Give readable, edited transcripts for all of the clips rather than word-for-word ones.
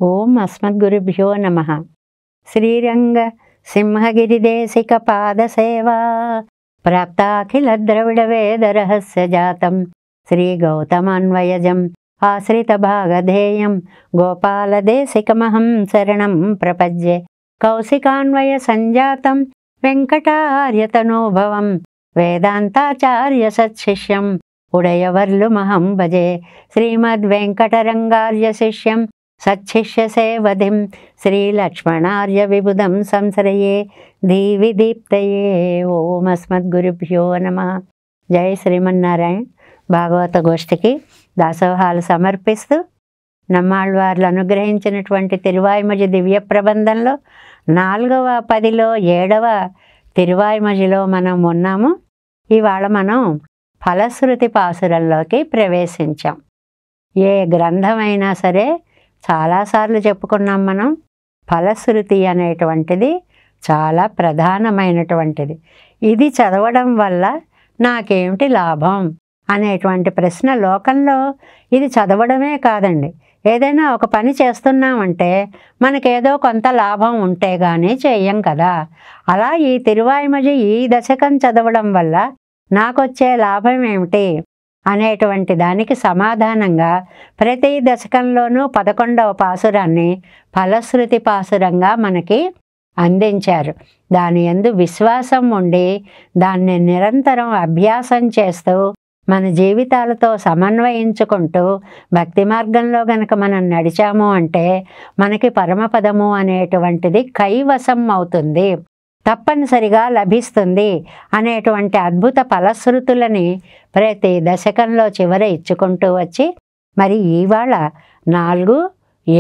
ఓం అస్మద్గురుభ్యో నమః. శ్రీరంగ సింహగిరిదేశిక పాదసేవా ప్రాప్తాఖిల ద్రవిడ వేద రహస్య జాతం శ్రీ గౌతమాన్వయజం ఆశ్రిత భాగధేయం గోపాలదేశికమహం శరణం ప్రపద్యే. కౌశికాన్వయ సంజాతం వెంకటార్యతనోభవం వేదాంతాచార్య సత్శిష్యం ఉడయవర్లుమహం భజే. శ్రీమద్వెంకటరంగార్య శిష్యం సచ్చిష్య సేవధిం శ్రీలక్ష్మణార్య విబుధం సంశ్రయే దీవి దీప్తయే. ఓం అస్మద్గురుభ్యో నమః. జై శ్రీమన్నారాయణ. భాగవత గోష్ఠికి దాసోహాలు సమర్పిస్తూ నమ్మాళ్వార్లు అనుగ్రహించినటువంటి తిరువాయిమజి దివ్య ప్రబంధంలో 4వ 10లో 7వ తిరువాయిమజిలో మనం ఉన్నాము. ఇవాళ మనం ఫలశ్రుతి పాసురంలోకి ప్రవేశించాం. ఏ గ్రంథమైనా సరే చాలాసార్లు చెప్పుకున్నాం మనం. ఫలశ్రుతి అనేటువంటిది చాలా ప్రధానమైనటువంటిది. ఇది చదవడం వల్ల నాకేమిటి లాభం అనేటువంటి ప్రశ్న లోకంలో ఇది చదవడమే కాదండి, ఏదైనా ఒక పని చేస్తున్నామంటే మనకేదో కొంత లాభం ఉంటే కానీ చెయ్యం కదా. అలా ఈ తిరువాయిమజి ఈ దశకం చదవడం వల్ల నాకొచ్చే లాభం ఏమిటి అనేటువంటి దానికి సమాధానంగా ప్రతి దశకంలోనూ 11వ పాసురాన్ని ఫలశ్రుతి పాసురంగా మనకి అందించారు. దాని యందు విశ్వాసం ఉండి దాన్ని నిరంతరం అభ్యాసం చేస్తూ మన జీవితాలతో సమన్వయించుకుంటూ భక్తి మార్గంలో గనక మనం నడిచాము అంటే మనకి పరమపదము అనేటువంటిది కైవసం అవుతుంది, తప్పనిసరిగా లభిస్తుంది అనేటువంటి అద్భుత ఫలశ్రుతులని ప్రతి దశకంలో చివర ఇచ్చుకుంటూ వచ్చి మరి ఇవాళ 4,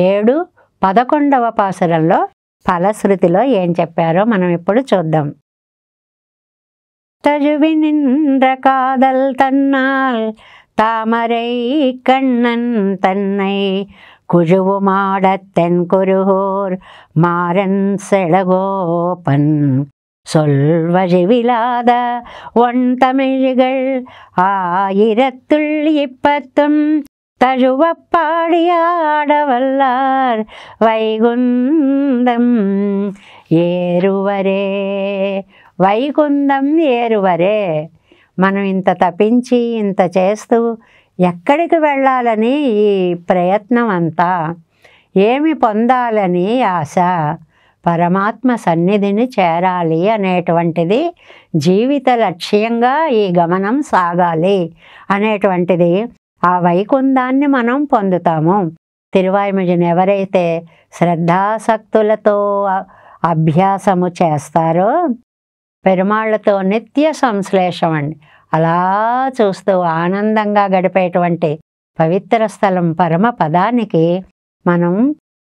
7, 11వ పాసురంలో ఫలశ్రుతిలో ఏం చెప్పారో మనం ఇప్పుడు చూద్దాం. తజువి నిன்ற కాదల్ తన్నాల్ తామరై కண்ணన్ తన్నై குழுவு மாடத்தென் குருகோர் மாறன் செழகோப்பன் சொல்வழிவிலாத ஒன் தமிழ்கள் 1010 தழுவப் பாடியாடவல்லார் வைகுந்தம் ఏరువరే. వైకుందం ఏరువరే. మనం ఇంత తపించి ఇంత చేస్తూ ఎక్కడికి వెళ్ళాలని ఈ ప్రయత్నం అంతా, ఏమి పొందాలని ఆశ, పరమాత్మ సన్నిధిని చేరాలి అనేటువంటిది జీవిత లక్ష్యంగా ఈ గమనం సాగాలి అనేటువంటిది. ఆ వైకుందాన్ని మనం పొందుతాము. తిరువాయిమజిని ఎవరైతే శ్రద్ధాసక్తులతో అభ్యాసము చేస్తారో పెరుమాళ్లతో నిత్య సంశ్లేషం అండి, అలా చూస్తూ ఆనందంగా గడిపేటువంటి పవిత్ర స్థలం పరమ పదానికి మనం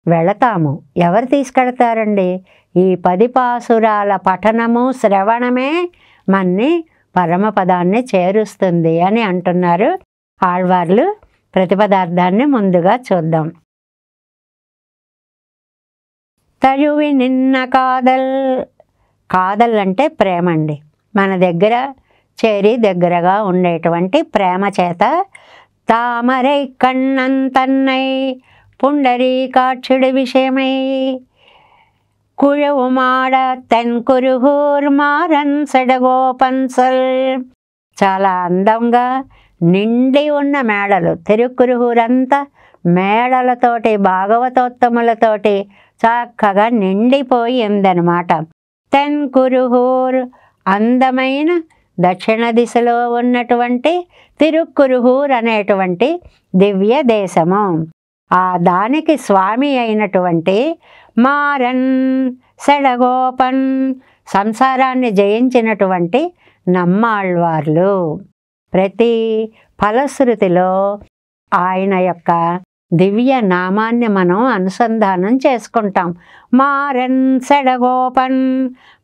వెళతాము. ఎవరు తీసుకెళ్తారండి? ఈ 10 పాసురాల పఠనము శ్రవణమే మన్ని పరమపదాన్ని చేరుస్తుంది అని అంటున్నారు ఆళ్వార్లు. ప్రతిపదార్థాన్ని ముందుగా చూద్దాం. తయువి నిన్న కాదల్. కాదల్ అంటే ప్రేమ అండి. మన దగ్గర చేరి దగ్గరగా ఉండేటువంటి ప్రేమ చేత తామరై కണ്ണన్ తన్నై పుండరీకాక్షుడి విషయమై కుழுవు మాడ తెన్ కురుహూర్ మారన్ సెడగోపన్సల్. చాలా అందంగా నిండి ఉన్న మేడలు, తిరుక్కురుహూరంతా మేడలతోటి భాగవతోత్తములతోటి చక్కగా నిండిపోయి ఉందన్నమాట. తెన్ కురుహూర్ అందమైన దక్షిణ దిశలో ఉన్నటువంటి తిరుక్కురుహూర్ అనేటువంటి దివ్య దేశము. ఆ దానికి స్వామి అయినటువంటి మారన్ సెడగోపన్ సంసారాన్ని జయించినటువంటి నమ్మాళ్వార్లు. ప్రతి ఫలశ్రుతిలో ఆయన యొక్క దివ్య నామాన్ని మనం అనుసంధానం చేసుకుంటాం. మారన్ సెడగోపన్.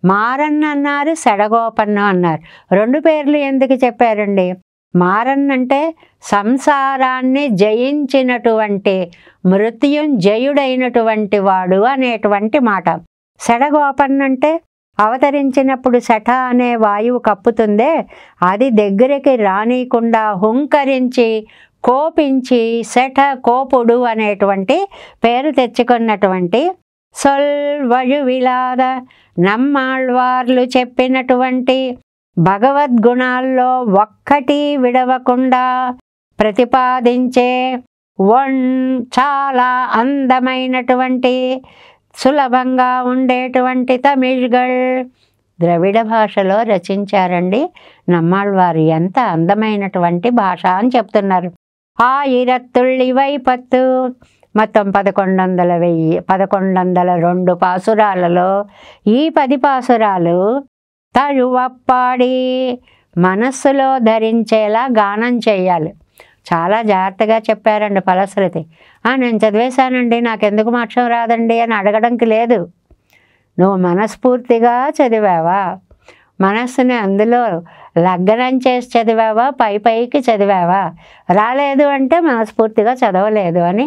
మారన్ అన్నారు, సెడగోపన్ అన్నారు. 2 పేర్లు ఎందుకు చెప్పారండి? మారన్ అంటే సంసారాన్ని జయించినటువంటి మృత్యుంజయుడైనటువంటి వాడు అనేటువంటి మాట. సెడగోపన్ అంటే అవతరించినప్పుడు శఠ అనే వాయువు కప్పుతుందే, అది దగ్గరికి రానియకుండా హుంకరించి కోపించి శఠ కోపుడు అనేటువంటి పేరు తెచ్చుకున్నటువంటి సొల్వయువిలాద నమ్మాళ్వార్లు చెప్పినటువంటి భగవద్గుణాల్లో ఒక్కటి విడవకుండా ప్రతిపాదించే చాలా అందమైనటువంటి సులభంగా ఉండేటువంటి తమిళ్గళ్ ద్రవిడ భాషలో రచించారండి నమ్మాళ్వారు. ఎంత అందమైనటువంటి భాష అని చెప్తున్నారు. ఆయిరత్తుళ్ళివైపత్తు మొత్తం 1102 పాసురాలలో ఈ 10 పాసురాలు తరువప్పాడి మనస్సులో ధరించేలా గానం చేయాలి. చాలా జాగ్రత్తగా చెప్పారండి ఫలశ్రుతి. నేను చదివేశానండి, నాకెందుకు మోక్షం రాదండి అని అడగడానికి లేదు. నువ్వు మనస్ఫూర్తిగా చదివావా, మనస్సుని అందులో లగ్నం చేసి చదివావా, పైకి చదివావా? రాలేదు అంటే మనస్ఫూర్తిగా చదవలేదు అని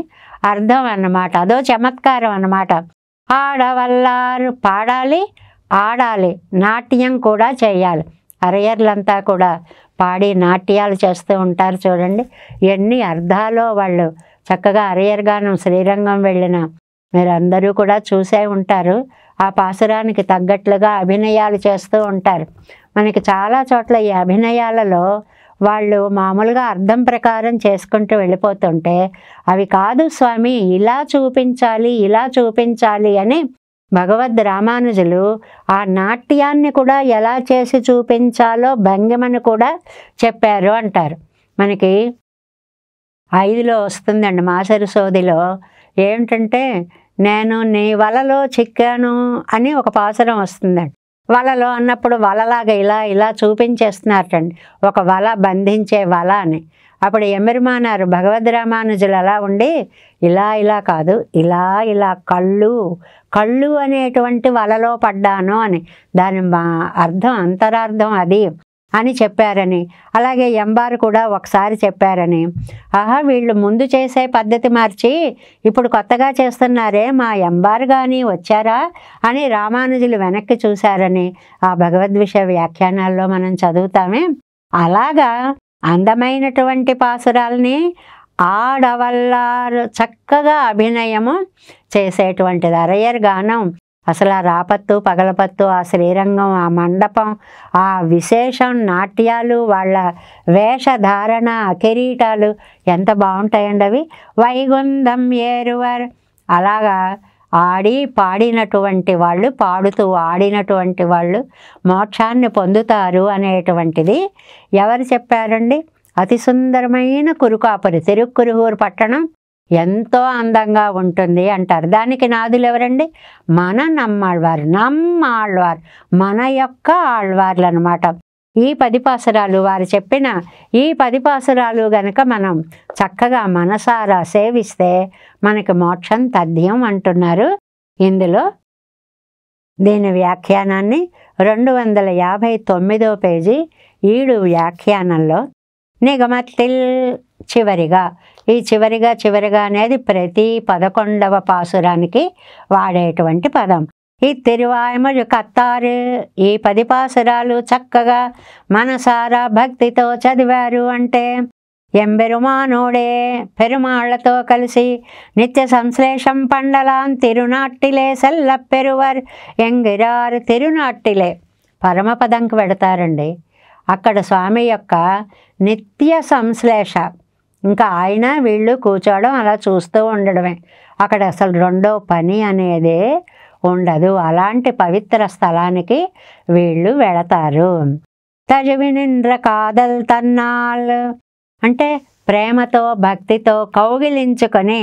అర్థం అన్నమాట. అదో చమత్కారం అన్నమాట. ఆడవల్లారు పాడాలి, ఆడాలి, నాట్యం కూడా చేయాలి. అరయ్యర్లంతా కూడా పాడి నాట్యాలు చేస్తూ ఉంటారు చూడండి. ఎన్ని అర్థాలో వాళ్ళు చక్కగా అరయ్యర్ గానం శ్రీరంగం వెళ్ళిన మీరందరూ కూడా చూసే ఉంటారు. ఆ పాసురానికి తగ్గట్లుగా అభినయాలు చేస్తూ ఉంటారు. మనకి చాలా చోట్ల ఈ అభినయాలలో వాళ్ళు మామూలుగా అర్థం ప్రకారం చేసుకుంటూ వెళ్ళిపోతుంటే అవి కాదు స్వామి, ఇలా చూపించాలి, ఇలా చూపించాలి అని భగవద్ రామానుజులు ఆ నాట్యాన్ని కూడా ఎలా చేసి చూపించాలో భంగిమను కూడా చెప్పారు అంటారు. మనకి 5లో వస్తుందండి మాసరి సోదిలో. ఏమిటంటే, నేను నీ వలలో చిక్కాను అని ఒక పాసురం వస్తుందండి. వలలో అన్నప్పుడు వలలాగా ఇలా ఇలా చూపించేస్తున్నారటండి, ఒక వల బంధించే వల అని. అప్పుడు ఎమ్మెరుమానారు భగవద్ రామానుజులు అలా ఉండి ఇలా ఇలా కాదు, ఇలా ఇలా కళ్ళు అనేటువంటి వలలో పడ్డాను అని, దాని అర్థం అంతరార్థం అది అని చెప్పారని. అలాగే ఎంబారు కూడా ఒకసారి చెప్పారని. వీళ్ళు ముందు చేసే పద్ధతి మార్చి ఇప్పుడు కొత్తగా చేస్తున్నారే, మా ఎంబారు కానీ వచ్చారా అని రామానుజులు వెనక్కి చూశారని ఆ భగవద్విషయ వ్యాఖ్యానాల్లో మనం చదువుతామే. అలాగా అందమైనటువంటి పాసురాల్ని ఆడవల్లారు చక్కగా అభినయము చేసేటువంటిది అరయ్యర్ గానం. అసలు ఆ రాపత్తు పగలపత్తు, ఆ శ్రీరంగం, ఆ మండపం, ఆ విశేషం, నాట్యాలు, వాళ్ళ వేషధారణ, కిరీటాలు ఎంత బాగుంటాయండి అవి. వైగుందం ఏరువర్ అలాగా ఆడి పాడినటువంటి వాళ్ళు, పాడుతూ ఆడినటువంటి వాళ్ళు మోక్షాన్ని పొందుతారు అనేటువంటిది ఎవరు చెప్పారండి? అతి సుందరమైన కురుకాపురి తిరుక్కురుహూరు పట్టణం ఎంతో అందంగా ఉంటుంది అంటారు. దానికి నాదులు ఎవరండి? మన నమ్మాళ్వారు, మన యొక్క ఆళ్వార్లు అనమాట. ఈ 10 పాసురాలు వారు చెప్పిన ఈ 10 పాసురాలు గనక మనం చక్కగా మనసారా సేవిస్తే మనకి మోక్షం తథ్యం అంటున్నారు. ఇందులో దీని వ్యాఖ్యానాన్ని 259వ పేజీ 7 వ్యాఖ్యానంలో నిగమత్తిల్ చివరిగా, ఈ చివరిగా అనేది ప్రతి 11వ పాసురానికి వాడేటువంటి పదం. ఈ తిరువాయములు కత్తారు ఈ 10 పాసురాలు చక్కగా మనసారా భక్తితో చదివారు అంటే ఎంబెరుమానోడే పెరుమాళ్లతో కలిసి నిత్య సంశ్లేషం పండలాన్ తిరునాట్టిలే సెల్లపెరువర్ ఎంగిరారు తిరునాట్టిలే పరమపదంకి పెడతారండి. అక్కడ స్వామి యొక్క నిత్య సంశ్లేష, ఇంకా ఆయన వీళ్ళు కూర్చోవడం అలా చూస్తూ ఉండడమే. అక్కడ అసలు రెండో పని అనేదే ఉండదు. అలాంటి పవిత్ర స్థలానికి వీళ్ళు వెళతారు. తజవినింద్ర కాదల్ తన్నాల్ అంటే ప్రేమతో భక్తితో కౌగిలించుకొని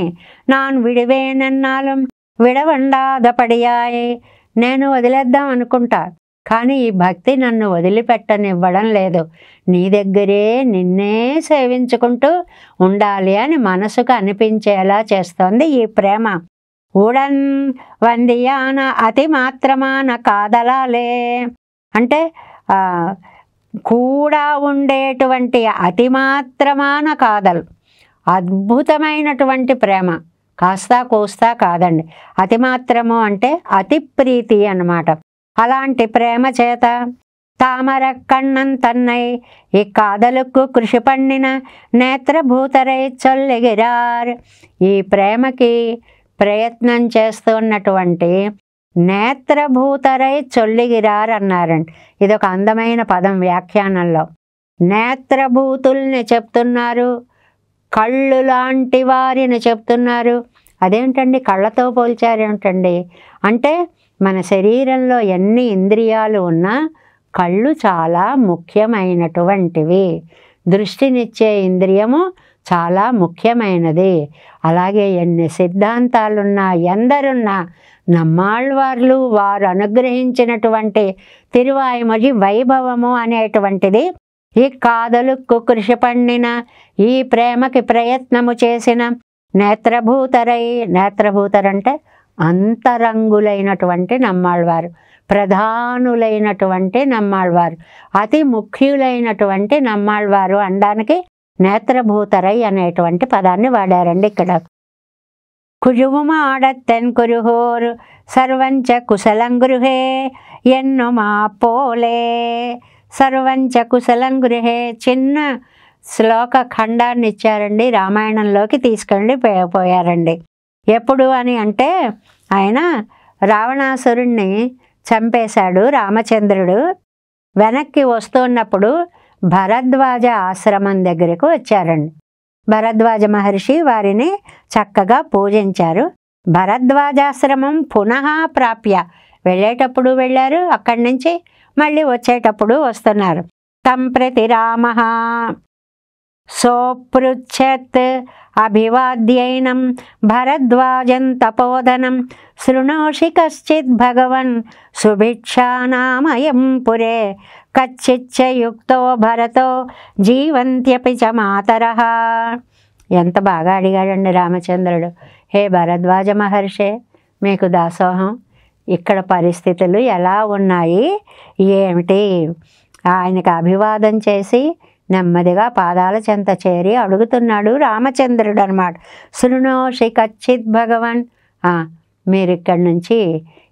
నాన్ విడివేనన్నాலும் విడవండాదపడియాయి, నేను వదిలేద్దాం అనుకుంటా కానీ ఈ భక్తి నన్ను వదిలిపెట్టనివ్వడం లేదు, నీ దగ్గరే నిన్నే సేవించుకుంటూ ఉండాలి అని మనసుకు అనిపించేలా చేస్తోంది ఈ ప్రేమ. ఉడన్ వందియాన అతి మాత్రమాన కాదలాలే అంటే కూడా ఉండేటువంటి అతి మాత్రమాన కాదలు, అద్భుతమైనటువంటి ప్రేమ, కాస్తా కోస్తా కాదండి. అతి మాత్రము అంటే అతి ప్రీతి అన్నమాట. అలాంటి ప్రేమ చేత தாமர கண்ணன் தன்னை இக்காதலுக்கு కృషి పండిన నేత్రభూతరై చొల్లిగిరార్. ఈ ప్రేమకి ప్రయత్నం చేస్తున్నటువంటి నేత్రభూతరై చొల్లిగిరార్ అన్నారండి. ఇది ఒక అందమైన పదం వ్యాఖ్యానంలో. నేత్రభూతుల్ని చెప్తున్నారు, కళ్ళు లాంటి వారిని చెప్తున్నారు. అదేంటండి కళ్ళతో పోల్చారేమిటండి అంటే మన శరీరంలో ఎన్ని ఇంద్రియాలు ఉన్నా కళ్ళు చాలా ముఖ్యమైనటువంటివి. దృష్టినిచ్చే ఇంద్రియము చాలా ముఖ్యమైనది. అలాగే ఎన్ని సిద్ధాంతాలున్నా ఎందరున్నా నమ్మాళ్ళవార్లు వారు అనుగ్రహించినటువంటి తిరువాయిమొഴി వైభవము అనేటువంటిది ఈ కాదలుకు కృషి పండిన ఈ ప్రేమకి ప్రయత్నము చేసిన నేత్రభూతరై, నేత్రభూతరంటే అంతరంగులైనటువంటి నమ్మాళ్ళవారు, ప్రధానులైనటువంటి నమ్మాళ్ళవారు, అతి ముఖ్యులైనటువంటి నమ్మాళ్ళవారు అనడానికి నేత్రభూతరై అనేటువంటి పదాన్ని వాడారండి ఇక్కడ. కుజువుమాడత్తెన్ కురుహోర్ సర్వంచ కుశలం గృహే ఎన్ను మా పోలే. సర్వంచ కుశలం గృహే చిన్న శ్లోక ఖండాన్ని ఇచ్చారండి, రామాయణంలోకి తీసుకెళ్ళి పోయారండి. ఎప్పుడు అని అంటే ఆయన రావణాసురుణ్ణి చంపేశాడు రామచంద్రుడు. వెనక్కి వస్తున్నప్పుడు భరద్వాజ ఆశ్రమం దగ్గరకు వచ్చారండి. భరద్వాజ మహర్షి వారిని చక్కగా పూజించారు. భరద్వాజాశ్రమం పునః ప్రాప్య, వెళ్ళేటప్పుడు వెళ్ళారు, అక్కడి నుంచి మళ్ళీ వచ్చేటప్పుడు వస్తున్నారు. తం ప్రతి రామ సోపృచ్ఛత్ అభివాద్యైనం భరద్వాజం తపోధనం శృణోషి కశ్చిత్ భగవన్ సుభిక్షానామయం పురే కచ్చిచ్చ యుక్తో భరతో జీవంత్యపి చ మాతరః. ఎంత బాగా అడిగాడండి రామచంద్రుడు. హే భరద్వాజ మహర్షే, మీకు దాసోహం, ఇక్కడ పరిస్థితులు ఎలా ఉన్నాయి ఏమిటి? ఆయనకు అభివాదం చేసి నెమ్మదిగా పాదాల చెంత చేరి అడుగుతున్నాడు రామచంద్రుడు అన్నమాట. శృణోషి కచ్చిత్ భగవన్, మీరు ఇక్కడి నుంచి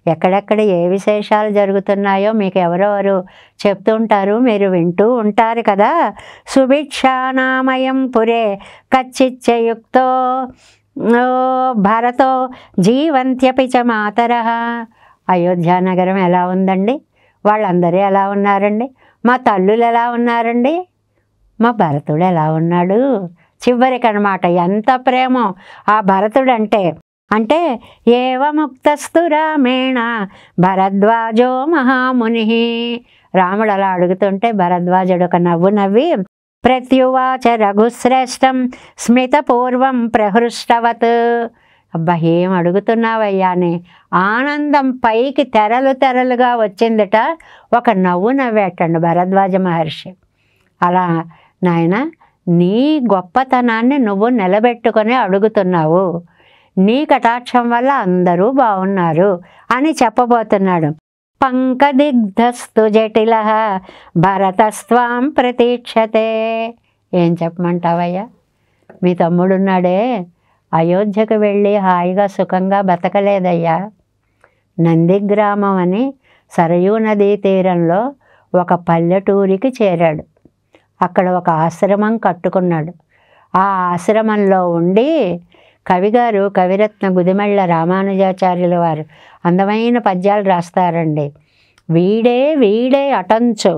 ఎక్కడెక్కడ ఏ విశేషాలు జరుగుతున్నాయో మీకు ఎవరెవరు చెప్తుంటారు, మీరు వింటూ ఉంటారు కదా. సుభిక్షానామయం పురే కచ్చిచ్చయుక్తో భరతో జీవంత్యపి చ మాతరః. అయోధ్యానగరం ఎలా ఉందండి? వాళ్ళందరూ ఎలా ఉన్నారండి? మా తల్లులు ఎలా ఉన్నారండి? మా భరతుడు ఎలా ఉన్నాడు? చివరికి అన్నమాట ఎంత ప్రేమో ఆ భరతుడు అంటే. అంటే ఏవముక్తస్తు రామేణ భరద్వాజో మహాముని. రాముడు అలా అడుగుతుంటే భరద్వాజుడు ఒక నవ్వు నవ్వి ప్రత్యువాచ రఘుశ్రేష్టం స్మితపూర్వం ప్రహృష్టవత్. అబ్బా, ఏం అడుగుతున్నావయ్యా అని ఆనందం పైకి తెరలు తెరలుగా వచ్చిందట. ఒక నవ్వు నవ్వేటండి భరద్వాజ మహర్షి. అలా నాయన, నీ గొప్పతనాన్ని నువ్వు నిలబెట్టుకొని అడుగుతున్నావు, నీ కటాక్షం వల్ల అందరూ బాగున్నారు అని చెప్పబోతున్నాడు. పంకదిగ్ధస్తు జటిల భరతస్వాం ప్రతీక్షతే. ఏం చెప్పమంటావయ్యా? మీ తమ్ముడున్నాడే, అయోధ్యకు వెళ్ళి హాయిగా సుఖంగా బతకలేదయ్యా. నందిగ్రామం అని సరయూ నదీ తీరంలో ఒక పల్లెటూరికి చేరాడు. అక్కడ ఒక ఆశ్రమం కట్టుకున్నాడు. ఆ ఆశ్రమంలో ఉండి కవిగారు కవిరత్న గుదిమెళ్ళ రామానుజాచార్యుల వారు అందమైన పద్యాలు రాస్తారండి. వీడే అటంచు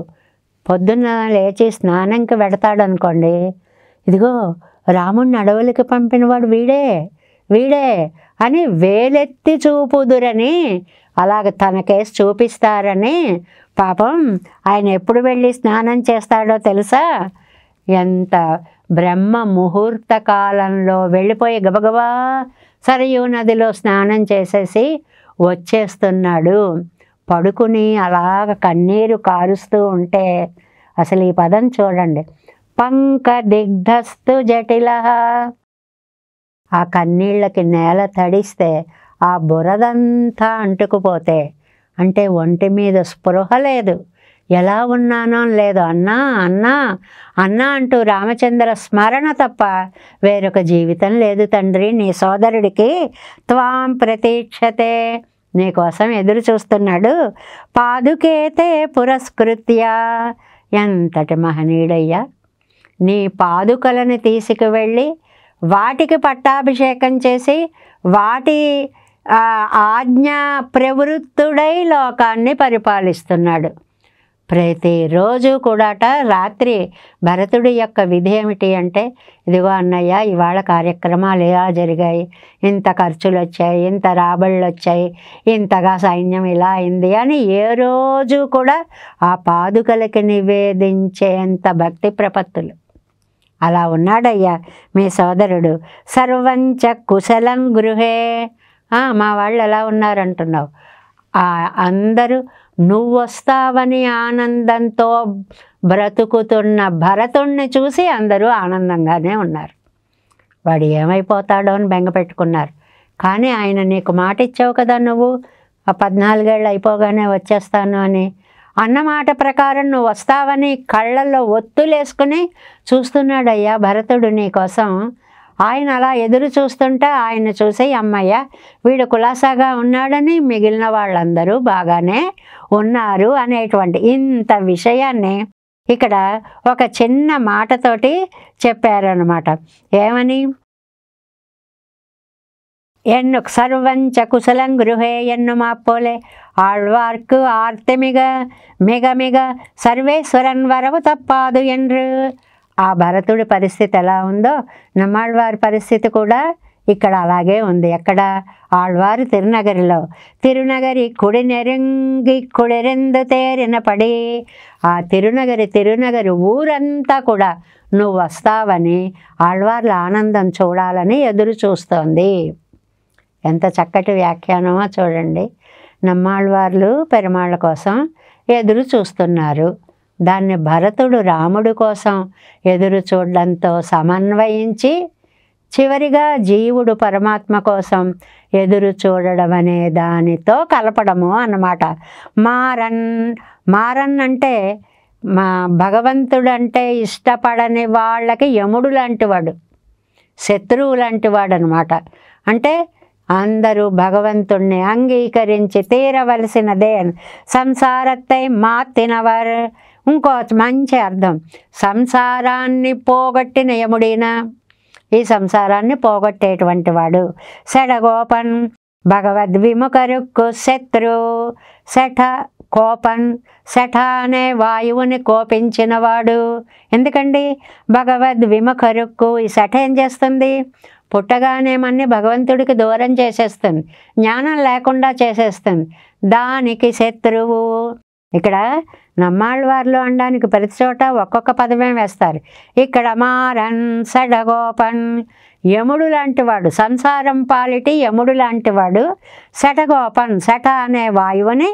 పొద్దున్న లేచి స్నానంకి వెడతాడనుకోండి, ఇదిగో రాముణ్ణి అడవులకి పంపినవాడు వీడే అని వేలెత్తి చూపుదురని, అలాగ తనకేసి చూపిస్తారని. పాపం ఆయన ఎప్పుడు వెళ్ళి స్నానం చేస్తాడో తెలుసా? ఎంత బ్రహ్మ ముహూర్త కాలంలో వెళ్ళిపోయి గబగబా సరయూ నదిలో స్నానం చేసేసి వచ్చేస్తున్నాడు. పడుకుని అలాగ కన్నీరు కారుస్తూ ఉంటే అసలు ఈ పదం చూడండి, పంకదిగ్ధస్తు జటిల. ఆ కన్నీళ్ళకి నేల తడిస్తే ఆ బురదంతా అంటుకుపోతే, అంటే ఒంటి మీద స్పృహ లేదు, ఎలా ఉన్నానో లేదు, అన్నా అన్నా అన్నా అంటూ రామచంద్ర స్మరణ తప్ప వేరొక జీవితం లేదు తండ్రి నీ సోదరుడికి. త్వాం ప్రతీక్షతే, నీకోసం ఎదురు చూస్తున్నాడు. పాదుకేతే పురస్కృత్య, ఎంతటి మహనీయుడయ్యా! నీ పాదుకలను తీసుకువెళ్ళి వాటికి పట్టాభిషేకం చేసి వాటి ఆజ్ఞా ప్రవృత్తుడై లోకాన్ని పరిపాలిస్తున్నాడు. ప్రతిరోజు కూడాట రాత్రి భరతుడి యొక్క విధి ఏమిటి అంటే, ఇదిగో అన్నయ్య ఇవాళ కార్యక్రమాలు ఇలా జరిగాయి, ఇంత ఖర్చులు వచ్చాయి, ఇంత రాబళ్ళు వచ్చాయి, ఇంతగా సైన్యం ఇలా అయింది అని ఏ రోజు కూడా ఆ పాదుకలకి నివేదించేంత భక్తి ప్రపత్తులు. అలా ఉన్నాడయ్యా మీ సోదరుడు. సర్వంచ కుశలం గృహే. మా వాళ్ళు ఎలా ఉన్నారంటున్నావు? అందరూ నువ్వు వస్తావని ఆనందంతో బ్రతుకుతున్న భరతుణ్ణి చూసి అందరూ ఆనందంగానే ఉన్నారు. వాడు ఏమైపోతాడో అని బెంగ పెట్టుకున్నారు. కానీ ఆయన నీకు మాట ఇచ్చావు కదా, నువ్వు 14 ఏళ్ళు అయిపోగానే వచ్చేస్తాను అని అన్నమాట ప్రకారం నువ్వు వస్తావని కళ్ళల్లో ఒత్తులేసుకుని చూస్తున్నాడయ్యా భరతుడు నీకోసం. ఆయన అలా ఎదురు చూస్తుంటే ఆయన చూసి అమ్మయ్య వీడు కులాసాగా ఉన్నాడని మిగిలిన వాళ్ళందరూ బాగానే ఉన్నారు అనేటువంటి ఇంత విషయాన్ని ఇక్కడ ఒక చిన్న మాటతోటి చెప్పారనమాట. ఏమని? ఎన్ను సర్వంచ కుశలం గృహే ఎన్ను మాప్పోలే ఆళ్వార్కు ఆర్తిమిగ మిగ మిగ సర్వేశ్వరన్ వరవు తప్పాదు ఎన్రు. ఆ భరతుడి పరిస్థితి ఎలా ఉందో నమ్మాళ్వారి పరిస్థితి కూడా ఇక్కడ అలాగే ఉంది. ఎక్కడ? ఆళ్వారు తిరునగరి కుడి నెరుంగి కుడిరెందు తేరిన పడి. ఆ తిరునగరి ఊరంతా కూడా నువ్వు వస్తావని ఆళ్వార్ల ఆనందం చూడాలని ఎదురు చూస్తోంది. ఎంత చక్కటి వ్యాఖ్యానమో చూడండి. నమ్మాళ్వార్లు పెరుమాళ్ళ కోసం ఎదురు చూస్తున్నారు. దాన్ని భరతుడు రాముడి కోసం ఎదురు చూడడంతో సమన్వయించి చివరిగా జీవుడు పరమాత్మ కోసం ఎదురు చూడడం అనే దానితో కలపడము అన్నమాట. మారన్ అంటే మా భగవంతుడు అంటే ఇష్టపడని వాళ్ళకి యముడు లాంటివాడు, శత్రువు లాంటివాడు అనమాట. అంటే అందరూ భగవంతుణ్ణి అంగీకరించి తీరవలసినదే. సంసారத்தை మాత్తినవర్. ఇంకో మంచి అర్థం, సంసారాన్ని పోగొట్టిన యముడిన, ఈ సంసారాన్ని పోగొట్టేటువంటి వాడు. సెడగోపన్ భగవద్విముఖరుక్కు శత్రు. శఠ అనే వాయువుని కోపించినవాడు. ఎందుకండి? భగవద్విముఖరుక్కు. ఈ శఠ ఏం చేస్తుంది? పుట్టగానేమన్నీ భగవంతుడికి దూరం చేసేస్తుంది, జ్ఞానం లేకుండా చేసేస్తుంది. దానికి శత్రువు. ఇక్కడ నమ్మాళ్వార్లు అనడానికి ప్రతి చోట ఒక్కొక్క పదమే వేస్తారు. ఇక్కడ మారన్ సడగోపన్, యముడు లాంటివాడు, సంసారం పాలిటి యముడు లాంటివాడు. శఠగోపన్, శఠ అనే వాయువుని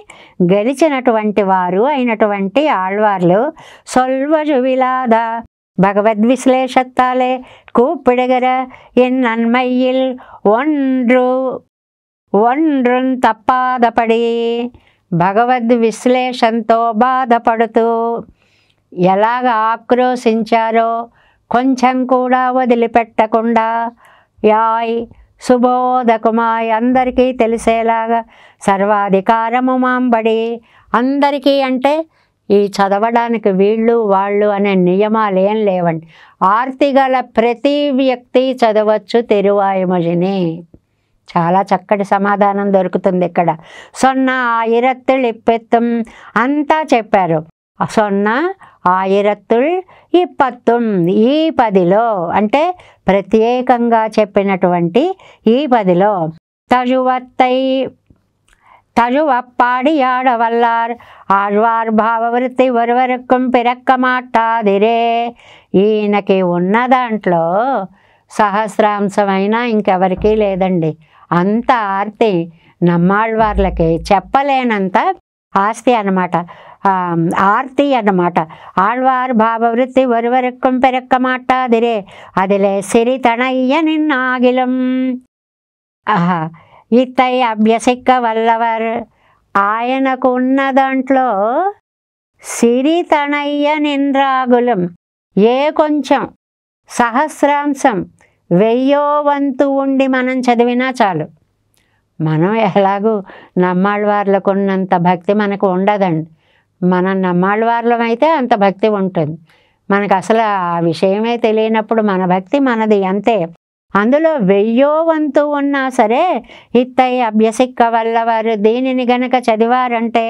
గెలిచినటువంటి వారు అయినటువంటి ఆళ్వార్లు. సొల్వజువిలాద பகவத்விஸ்லேஷத்தாலே கூப்பிடுகிற என் நன்மையில் ஒன்றும் తప్పాదపడి. భగవద్ విశ్లేషంతో బాధపడుతూ ఎలాగ ఆక్రోశించారో కొంచెం కూడా వదిలిపెట్టకుండా యాయ్ సుబోధకుమాయ్, అందరికీ తెలిసేలాగా సర్వాధికారము మాంబడి. అందరికీ అంటే ఈ చదవడానికి వీళ్ళు వాళ్ళు అనే నియమాలు ఏం లేవండి. ఆర్తి గల ప్రతి వ్యక్తి చదవచ్చు తిరువాయుమొழிని. చాలా చక్కటి సమాధానం దొరుకుతుంది ఇక్కడ. సొన్న ఆయిరత్తుల్ ఇప్పెత్తుం అంతా చెప్పారు. సొన్న ఆయిరత్తుల్ ఇప్పత్తుం, ఈ 10లో అంటే ప్రత్యేకంగా చెప్పినటువంటి ఈ 10లో தழுவப்பாடியாட வல்லார் ఆళ్వార్ భావవృత్తి ఒరువరుక్కం పిరక్క మాటాదిరే. ఈయనకి ఉన్న దాంట్లో సహస్రాంశమైనా ఇంకెవరికీ లేదండి. అంత ఆర్తి నమ్మాళ్వార్లకి చెప్పలేనంత ఆస్తి అన్నమాట, ఆర్తి అన్నమాట. ఆళ్వార్ భావవృత్తి ఒరువరుక్కం పిరక్క మాటాదిరే అదిలే సిరి తనయ్య నిన్నాగిలం. ఇత్తై అభ్యసిక్క వల్లవర్. ఆయనకు ఉన్న దాంట్లో సిరి తనయ్య నిన్రాగులం, ఏ కొంచెం సహస్రాంశం 1000వ వంతు ఉండి మనం చదివినా చాలు. మనం ఎలాగూ నమ్మాళ్ళవార్లకు ఉన్నంత భక్తి మనకు ఉండదండి. మనం నమ్మాళ్ళవార్లం అయితే అంత భక్తి ఉంటుంది. మనకు అసలు ఆ విషయమే తెలియనప్పుడు మన భక్తి మనది అంతే. అందులో 1000వ వంతు ఉన్నా సరే ఇత్తై అభ్యసిక్క వల్లవారు దీనిని గనక చదివారంటే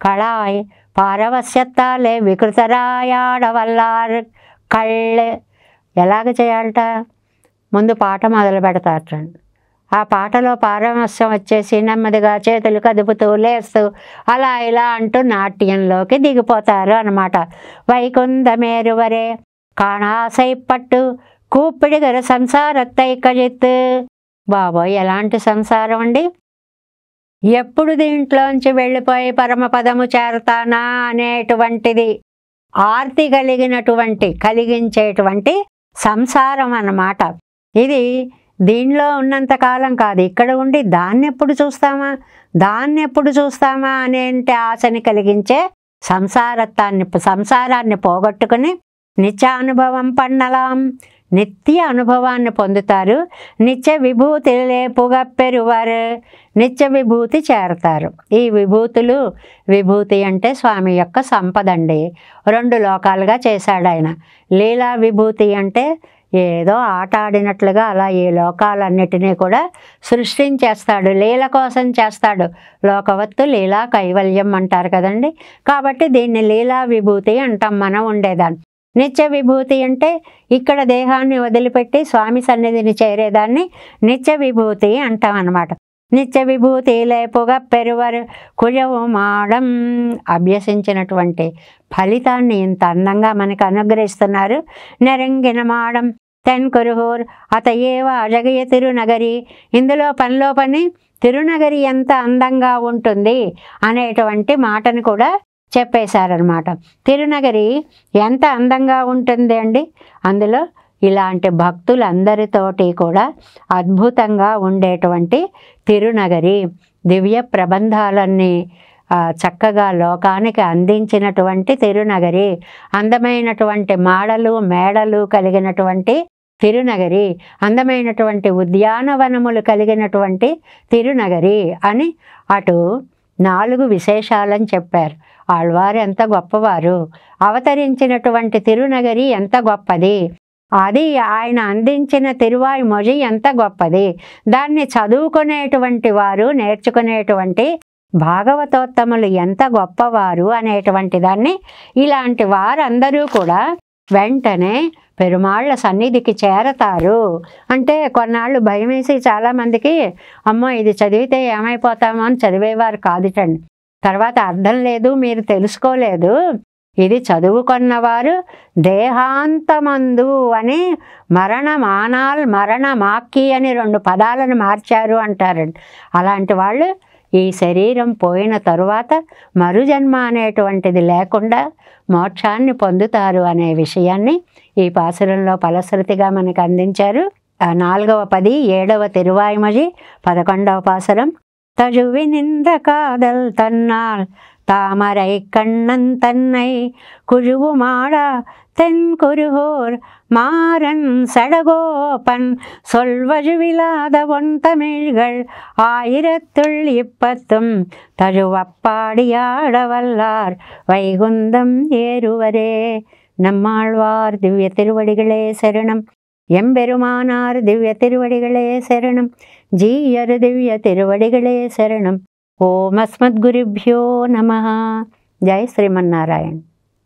కళాయ్ పారవశ్యత్తాలే వికృతరాయాడవల్లారు కళ్ళే. ఎలాగ చేయాలట? ముందు పాట మొదలు పెడతారండి. ఆ పాటలో పారవశ్యం వచ్చేసి నెమ్మదిగా చేతులు కదుపుతూ లేస్తూ అలా ఇలా అంటూ నాట్యంలోకి దిగిపోతారు అన్నమాట. వైకుందమేరువరే కాణాసై పట్టు కూపిడిగర సంసారత్తై కజిత్. బాబోయ్, ఎలాంటి సంసారం అండి! ఎప్పుడు దీంట్లోంచి వెళ్ళిపోయి పరమపదము చేరతానా అనేటువంటిది ఆర్తి కలిగించేటువంటి సంసారం అన్నమాట. ఇది దీనిలో ఉన్నంతకాలం కాదు, ఇక్కడ ఉండి దాన్ని ఎప్పుడు చూస్తామా అనేంటి ఆశని కలిగించే సంసారాన్ని పోగొట్టుకుని నిత్యానుభవం పన్నలాం నిత్య అనుభవాన్ని పొందుతారు. నిత్య విభూతి లేపుగా పెరువారు, నిత్య విభూతి చేరతారు. ఈ విభూతి అంటే స్వామి యొక్క సంపద అండి. 2 లోకాలుగా చేశాడు ఆయన. లీలా విభూతి అంటే ఏదో ఆట ఆడినట్లుగా అలా ఈ లోకాలన్నిటినీ కూడా సృష్టించేస్తాడు, లీల కోసం చేస్తాడు. లోకవత్తు లీలా కైవల్యం అంటారు కదండి. కాబట్టి దీన్ని లీలా విభూతి అంటాం మనం ఉండేదాన్ని. నిత్య విభూతి అంటే ఇక్కడ దేహాన్ని వదిలిపెట్టి స్వామి సన్నిధిని చేరేదాన్ని నిత్య విభూతి అంటాం అన్నమాట. నిత్య విభూతి లేపుగా పెరువరు కుజవు మాడం. అభ్యసించినటువంటి ఫలితాన్ని ఇంత అందంగా మనకు అనుగ్రహిస్తున్నారు. నెరంగిన మాడం తెన్కురుహూర్ అతయేవ అజగయ తిరునగరి. ఇందులో పనిలో పని తిరునగరి ఎంత అందంగా ఉంటుంది అనేటువంటి మాటను కూడా చెప్పేశారనమాట. తిరునగరి ఎంత అందంగా ఉంటుంది అండి. అందులో ఇలాంటి భక్తులందరితోటి కూడా అద్భుతంగా ఉండేటువంటి తిరునగరి, దివ్య ప్రబంధాలన్నీ చక్కగా లోకానికి అందించినటువంటి తిరునగరి, అందమైనటువంటి మాడలు మేడలు కలిగినటువంటి తిరునగరి, అందమైనటువంటి ఉద్యానవనములు కలిగినటువంటి తిరునగరి అని అటు 4 విశేషాలని చెప్పారు. ఆళ్వారు ఎంత గొప్పవారు, అవతరించినటువంటి తిరునగరి ఎంత గొప్పది, అది ఆయన అందించిన తిరువాయిమొഴി ఎంత గొప్పది, దాన్ని చదువుకునేటువంటి వారు నేర్చుకునేటువంటి భాగవతోత్తములు ఎంత గొప్పవారు అనేటువంటి దాన్ని ఇలాంటి వారందరూ కూడా వెంటనే పెరుమాళ్ళ సన్నిధికి చేరతారు. అంటే కొన్నాళ్ళు భయం వేసి చాలామందికి అమ్మో ఇది చదివితే ఏమైపోతామో అని చదివేవారు కాదుటండి. తర్వాత అర్థం లేదు, మీరు తెలుసుకోలేదు, ఇది చదువుకున్నవారు దేహాంతమందు అని మరణమాక్కి అని 2 పదాలను మార్చారు అంటారండి. అలాంటి వాళ్ళు ఈ శరీరం పోయిన తరువాత మరుజన్మ అనేటువంటిది లేకుండా మోక్షాన్ని పొందుతారు అనే విషయాన్ని ఈ పాసురంలో ఫలశ్రుతిగా మనకు అందించారు. 4వ పది 7వ తిరువాయిమొഴി 11వ పాసురం. தழுவி நின்ற காதல் தன்னால் தாமரை கண்ணன் தன்னை குழுவுமாடா தென்குருகோர் மாறன் சடகோபன் சொல்வழுவிலாத ஒன்தமிழ்கள் 1020 தழுவப்பாடியாடவல்லார் வைகுந்தம் ஏறுவரே. நம்மாழ்வார் திவ்ய திருவடிகளே சரணம். எம்பெருமானார் திவ்ய திருவடிகளே சரணம். ஜீயர் திவ்ய திருவடிகளே சரணம். ஓம் அஸ்மத்குருभ्यो நமः. ஜெய் ஸ்ரீமன்னாராயண்.